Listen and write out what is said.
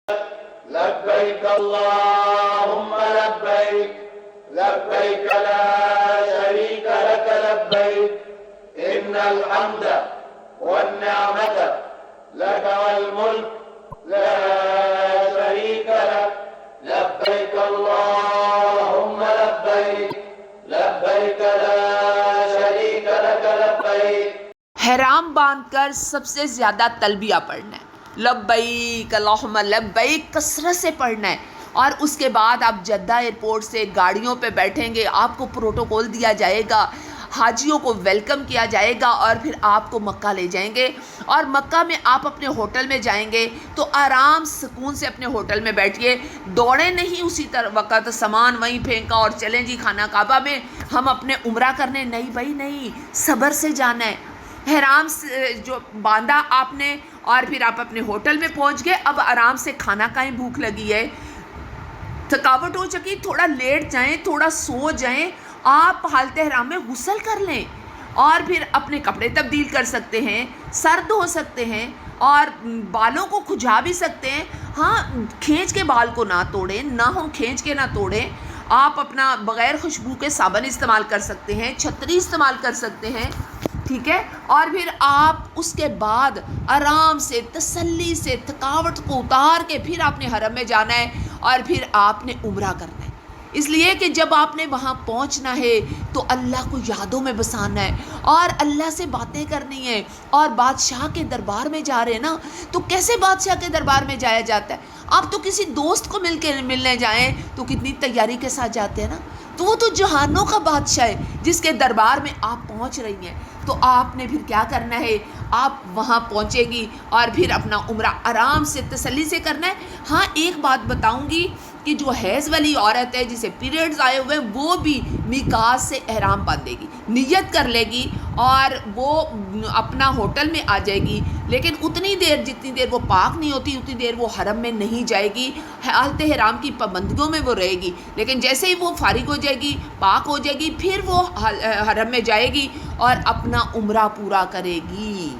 لبيك اللهم لبيك لبيك لا شريك لك لبيك إن الحمد والنعمة لك والملك لا شريك لك لبيك اللهم لبيك لبيك لا شريك لك لبيك. حرام باندھ کر سب سے زیادہ تلبیہ پڑھنا ہے، لبیک اللہم لبیک کثرت سے پڑھنا ہے. اور اس کے بعد آپ جدہ ایئرپورٹ سے گاڑیوں پہ بیٹھیں گے، آپ کو پروٹوکول دیا جائے گا، حاجیوں کو ویلکم کیا جائے گا اور پھر آپ کو مکہ لے جائیں گے. اور مکہ میں آپ اپنے ہوٹل میں جائیں گے تو آرام سکون سے اپنے ہوٹل میں بیٹھیے، دوڑیں نہیں اسی وقت، سامان وہیں پھینکا اور چلیں جی خانہ کعبہ میں ہم اپنے عمرہ کرنے. نہیں بھائی نہیں، صبر سے جانا ہے. حرام سے جو باندھا آپ نے اور پھر آپ اپنے ہوٹل میں پہنچ گئے، اب آرام سے کھانا کھائیں، بھوک لگی ہے، تھکاوٹ ہو چکی، تھوڑا لیٹ جائیں، تھوڑا سو جائیں، آپ حالت حرام میں غسل کر لیں اور پھر اپنے کپڑے تبدیل کر سکتے ہیں، سر دھو سکتے ہیں اور بالوں کو کھجا بھی سکتے ہیں. ہاں، کھینچ کے بال کو نہ توڑیں، نہ ہوں کھینچ کے نہ توڑیں. آپ اپنا بغیر خوشبو کے صابن استعمال کر سکتے ہیں، چھتری استعمال کر سکتے ہیں، ٹھیک ہے. اور پھر آپ اس کے بعد آرام سے تسلی سے تھکاوٹ کو اتار کے پھر آپ نے حرم میں جانا ہے اور پھر آپ نے عمرہ کرنا ہے. اس لیے کہ جب آپ نے وہاں پہنچنا ہے تو اللہ کو یادوں میں بسانا ہے اور اللہ سے باتیں کرنی ہیں. اور بادشاہ کے دربار میں جا رہے ہیں نا، تو کیسے بادشاہ کے دربار میں جایا جاتا ہے؟ آپ تو کسی دوست کو ملنے جائیں تو کتنی تیاری کے ساتھ جاتے ہیں نا. تو وہ تو جہانوں کا بادشاہ ہے جس کے دربار میں آپ پہنچ رہی ہیں. تو آپ نے پھر کیا کرنا ہے؟ آپ وہاں پہنچے گی اور پھر اپنا عمرہ آرام سے تسلی سے کرنا ہے. ہاں، ایک بات بتاؤں گی کہ جو حیض والی عورت ہے جسے پیریڈز آئے ہوئے ہیں، وہ بھی میقات سے احرام باندھے گی، نیت کر لے گی اور وہ اپنا ہوٹل میں آ جائے گی. لیکن اتنی دیر جتنی دیر وہ پاک نہیں ہوتی اتنی دیر وہ حرم میں نہیں جائے گی، حالت حرام کی پابندیوں میں وہ رہے گی. لیکن جیسے ہی وہ فارغ ہو جائے گی، پاک ہو جائے گی، پھر وہ حرم میں جائے گی اور اپنا عمرہ پورا کرے گی.